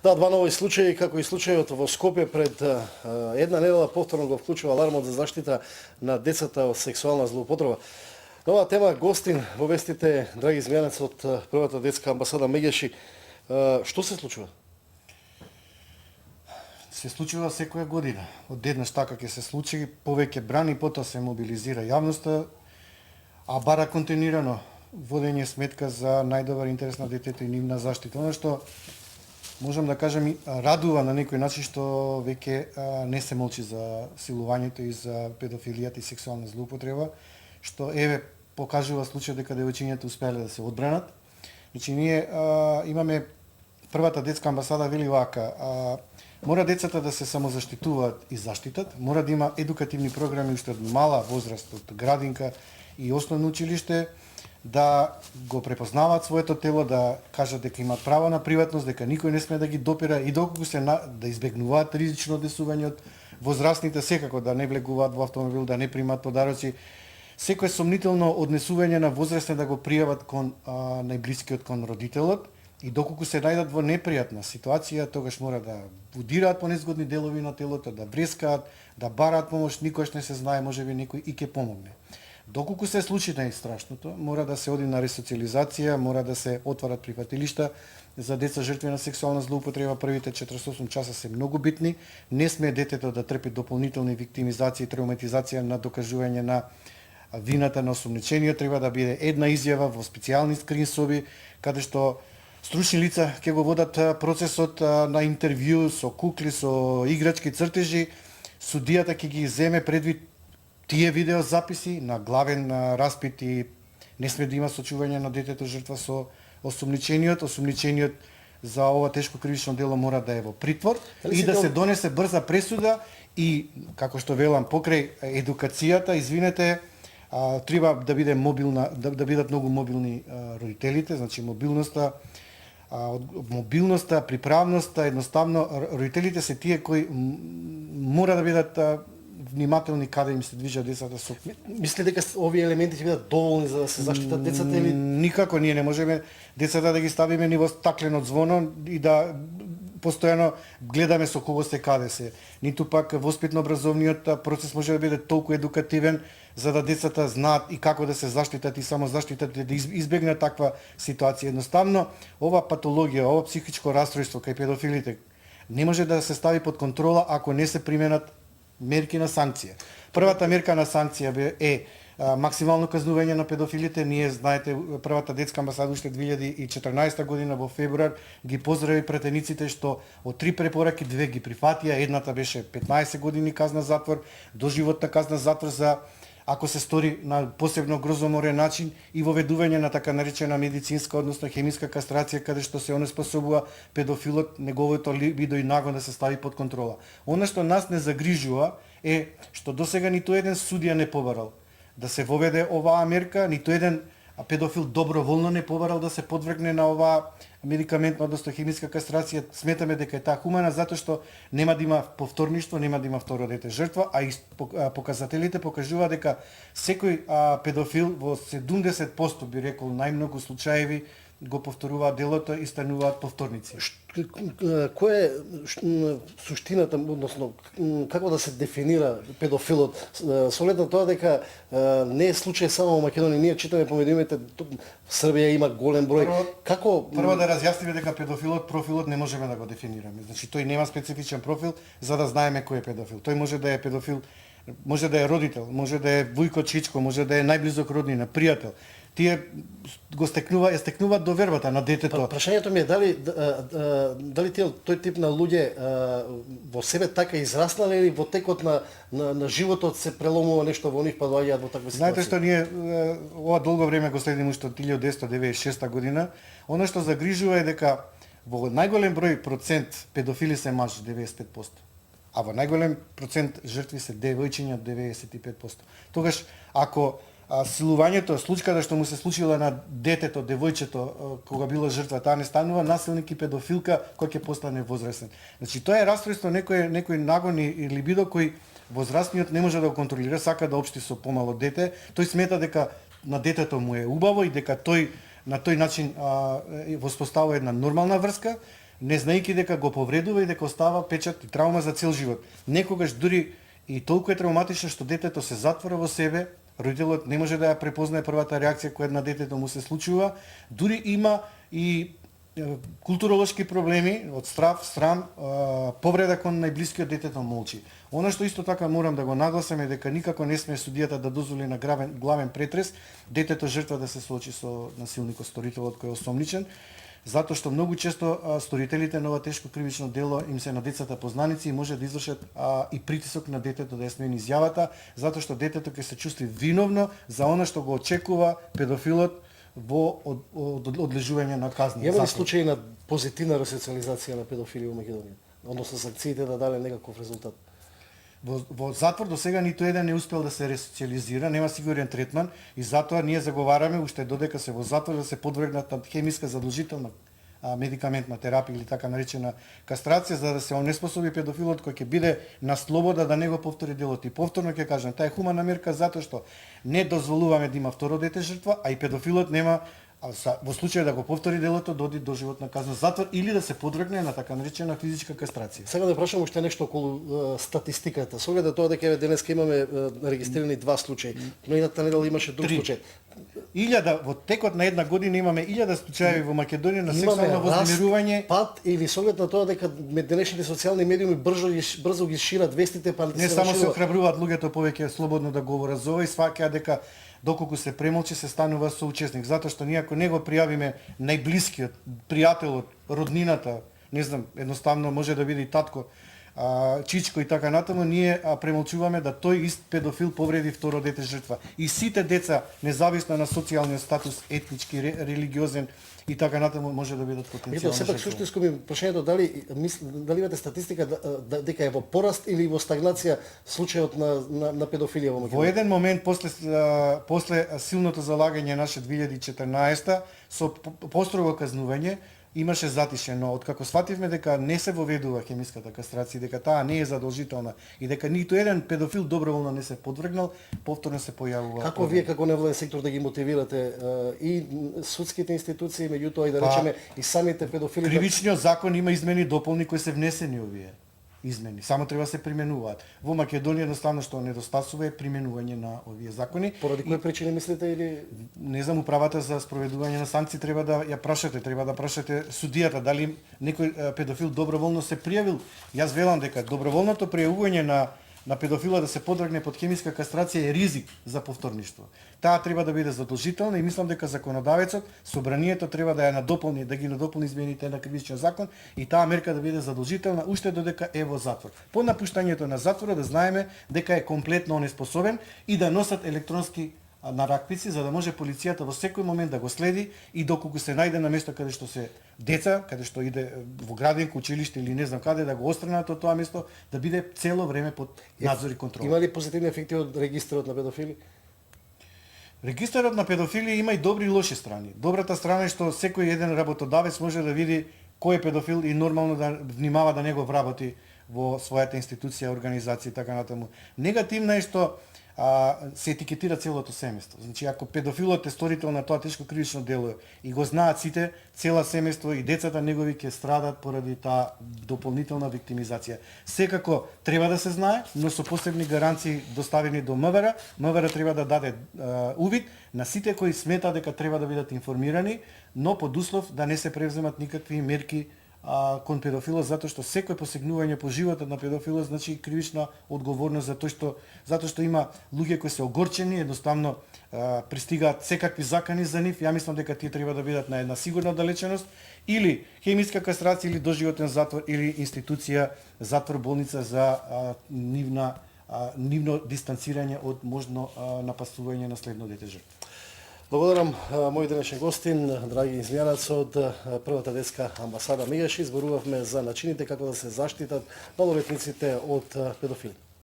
Да, два нови случаи, како и случајот во Скопје пред една недела повторно го вклучува алармот за заштита на децата од сексуална злоупотреба. На оваа тема гостин во вестите Драги Змејанец од првата детска амбасада Мегеши. Што се случува? Се случува секоја година. Од еднаш така ќе се случи, повеќе брани, потоа се мобилизира јавноста, а бара континуирано водење сметка за најдобар интерес на детето и нивна заштита. Оно што можам да кажам радува на некој начин што веќе не се молчи за силувањето и за педофилијата и сексуална злоупотреба, што еве покажува случај дека девојчињата успеале да се одбранат. Значи ние имаме првата детска амбасада вели вака, мора децата да се самозаштитуваат и заштитат, мора да има едукативни програми уште од мала возраст, од градинка и основно училиште, да го препознаваат своето тело, да кажат дека имаат право на приватност, дека никој не сме да ги допира и доколку се да избегнуваат ризично однесување од возрастните, секако да не влегуваат во автомобил, да не примаат подароци. Секој сомнително однесување на возрастни да го пријават кон најблискиот, кон родителот, и доколку се најдат во непријатна ситуација, тогаш мора да будираат по незгодни делови на телото, да врескаат, да бараат помош, никош не се знае, можеби некој и ќе помогне. Доколку се случи најстрашното, мора да се оди на ресоциализација, мора да се отварат прифатилишта за деца жртви на сексуална злоупотреба. Првите 48 часа се многу битни. Не сме детето да трпи дополнителни виктимизации и травматизација на докажување на вината на осомничениот. Треба да биде една изјава во специјални скрин соби, каде што стручни лица ќе го водат процесот на интервју со кукли, со играчки, цртежи. Судијата ќе ги земе предвид тие видеозаписи на главен распит и не сме да има сочување на детето жртва со осомничениот. Осомничениот за ова тешко кривично дело мора да е во притвор и да се донесе брза пресуда и, како што велам, покрај едукацијата, извинете, треба да биде мобилна, да бидат многу мобилни родителите, значи мобилноста, приправноста, едноставно родителите се тие кои мора да бидат внимателни каде им се движат децата со. Мислите дека овие елементи ќе бидат доволни за да се заштитат децата или никако ние не можеме децата да ги ставиме ни во стаклено звоно и да постојано гледаме со кого се каде се. Ниту пак воспитно-образовниот процес може да биде толку едукативен за да децата знаат и како да се заштитат и само заштитат да избегнат таква ситуација. Едноставно ова патологија, ова психичко расстройство кај педофилите не може да се стави под контрола ако не се применат мерки на санкција. Првата мерка на санкција е максимално казнување на педофилите. Ние, знаете, првата детска амбасада уште 2014 година во февруар ги поздрави пратениците што од 3 препораки 2 ги прифатија. Едната беше 15 години казна затвор, доживотна казна затвор за ако се стори на посебно грозоморен начин и воведување на така наречена медицинска, односно хемиска кастрација, каде што се онеспособува педофилот, неговото либидо и нагон да се стави под контрола. Она што нас не загрижува е што досега ниту еден судија не побарал да се воведе оваа мерка, ниту еден педофил доброволно не побарал да се подвргне на оваа медикаментна, односно хемиска кастрација. Сметаме дека е таа хумана затоа што нема да има повторништво, нема да има второ дете жртва, а и показателите покажува дека секој педофил во 70% би рекол најмногу случаеви го повторуваат делото и стануваат повторници. Кој е суштината, односно како да се дефинира педофилот? Со оглед на тоа дека не е случај само во Македонија, ние читаме по медиумите Србија има голем број. Прво да разјасниме дека педофилот профилот не можеме да го дефинираме. Значи тој нема специфичен профил за да знаеме кој е педофил. Тој може да е педофил, може да е родител, може да е вујко, чичко, може да е најблизок роднина, пријател. Тие го стекнуваат довербата на детето. Прашањето ми е дали тој тип на луѓе во себе така израснале или во текот на животот се преломува нешто во нив па доаѓаат во таква ситуација. Знаете што ние ова долго време го следиме уште од 1996 година. Оно што загрижува е дека во најголем број процент педофили се мажи 95%, а во најголем процент жртви се девојчиња 95%. Тогаш ако силувањето, случката што му се случила на детето, девојчето, кога било жртва, таа не станува насилник и педофилка кој ќе постане возрастен. Значи тоа е расстройство некој нагон и либидо кој возрастниот не може да го контролира, сака да општи со помало дете. Тој смета дека на детето му е убаво и дека тој на тој начин воспоставува една нормална врска. не знаејќи дека го повредува и дека остава печат и травма за цел живот. Некогаш дури и толку е травматично што детето се затвора во себе, родителот не може да ја препознае првата реакција која на детето му се случува, дури има и културолошки проблеми од страв, срам, повреда кон најблискиот, детето молчи. Она што исто така морам да го нагласам е дека никако не сме судијата да дозволи на главен претрес детето жртва да се соочи со насилникот, сторителот кој е осомничен, затоа што многу често сторителите на ова тешко кривично дело им се на децата познаници и може да извршат и притисок на детето да ја смени изјавата, затоа што детето ќе се чувства виновно за она што го очекува педофилот во одлежување на казна. Има ли случаи на позитивна ресоциализација на педофили во Македонија? Односно санкциите да дале некаков резултат? Во затвор до сега ниту еден не успел да се ресоциализира, нема сигурен третман и затоа ние заговараме уште додека се во затвор да се подвргнат на хемиска задолжителна медикаментна терапија или така наречена кастрација, за да се онеспособи педофилот кој ќе биде на слобода да не го повтори делот. И повторно ќе кажам, таа е хумана мерка затоа што не дозволуваме да има второ дете жртва, а и педофилот нема во случај да го повтори делото доди до животна казна затвор или да се подвргне на така наречена физичка кастрација. Сега да прашам уште нешто околу статистиката. Со оглед тоа дека денеска имаме регистрирани 2 случаи, но едната недела имаше друг случај. 1000 во текот на една година имаме 1000 случаи во Македонија на сексуално вознемирување. Пат или со оглед на тоа дека денешните социјални медиуми брзо ги шират вестите, па не само се охрабруваат луѓето повеќе слободно да говорат за ова и сваќаат дека доколку се премолчи се станува соучесник, затоа што ние ако не го пријавиме најблискиот, пријателот, роднината, не знам, едноставно може да биде и татко, чичко и така натаму, ние премолчуваме да тој ист педофил повреди второ дете жртва. И сите деца, независно на социјалниот статус, етнички, религиозен и така натаму, може да бидат потенцијално жртва. Сепак суштинско ми прашањето дали имате статистика дека е во пораст или во стагнација случајот на педофилија во Македонија? Во еден момент после силното залагање наше 2014 со построго казнување имаше затишен, но откако свативме дека не се воведува хемиската кастрација, дека таа не е задолжителна и дека ниту еден педофил доброволно не се подвргнал, повторно се појавува. Како вие како невладен сектор да ги мотивирате и судските институции, меѓутоа и да речеме и самите педофили? Кривичниот закон има измени и дополни кои се внесени овие измени, само треба да се применуваат. Во Македонија едноставно што недостасува е применување на овие закони. Поради кои причини мислите или не знам, управата за спроведување на санкции треба да ја прашате, треба да прашате судијата дали некој педофил доброволно се пријавил. Јас велам дека доброволното пријавување на педофила да се подвргне под хемиска кастрација е ризик за повторништво. Таа треба да биде задолжителна и мислам дека законодавецот, собранието треба да ја надополни, да ги надополни измените на кривичниот закон и таа мерка да биде задолжителна уште додека е во затвор. По напуштањето на затвора да знаеме дека е комплетно онеспособен и да носат електронски нараквици за да може полицијата во секој момент да го следи и доколку се најде на место каде што се деца, каде што иде во градинка, училиште или не знам каде да го отстранат од тоа место, да биде цело време под надзор и контрол. Има ли позитивни ефекти од регистарот на педофили? Регистарот на педофили има и добри и лоши страни. Добрата страна е што секој еден работодавец може да види кој е педофил и нормално да внимава да не го вработи во својата институција, организација и така натаму. Негативна е што се етикетира целото семејство. Значи, ако педофилот е сторител на тоа тешко кривично дело и го знаат сите, цела семејство и децата негови ќе страдат поради таа дополнителна виктимизација. Секако треба да се знае, но со посебни гаранции доставени до МВР. МВР треба да даде увид на сите кои сметаат дека треба да бидат информирани, но под услов да не се превземат никакви мерки кон педофилот, затоа што секој посегнување по животот на педофилот значи кривична одговорност затоа што има луѓе кои се огорчени, едноставно пристигаат секакви закани за нив. Ја мислам дека тие треба да бидат на една сигурна далеченост или хемиска кастрација или доживотен затвор или институција затвор болница за нивно дистанцирање од можно напасување на следно дете жртва. Благодарам мој денешен гостин, драги измјанац од првата детска амбасада Мегаши. Зборувавме за начините како да се заштитат малолетниците од педофили.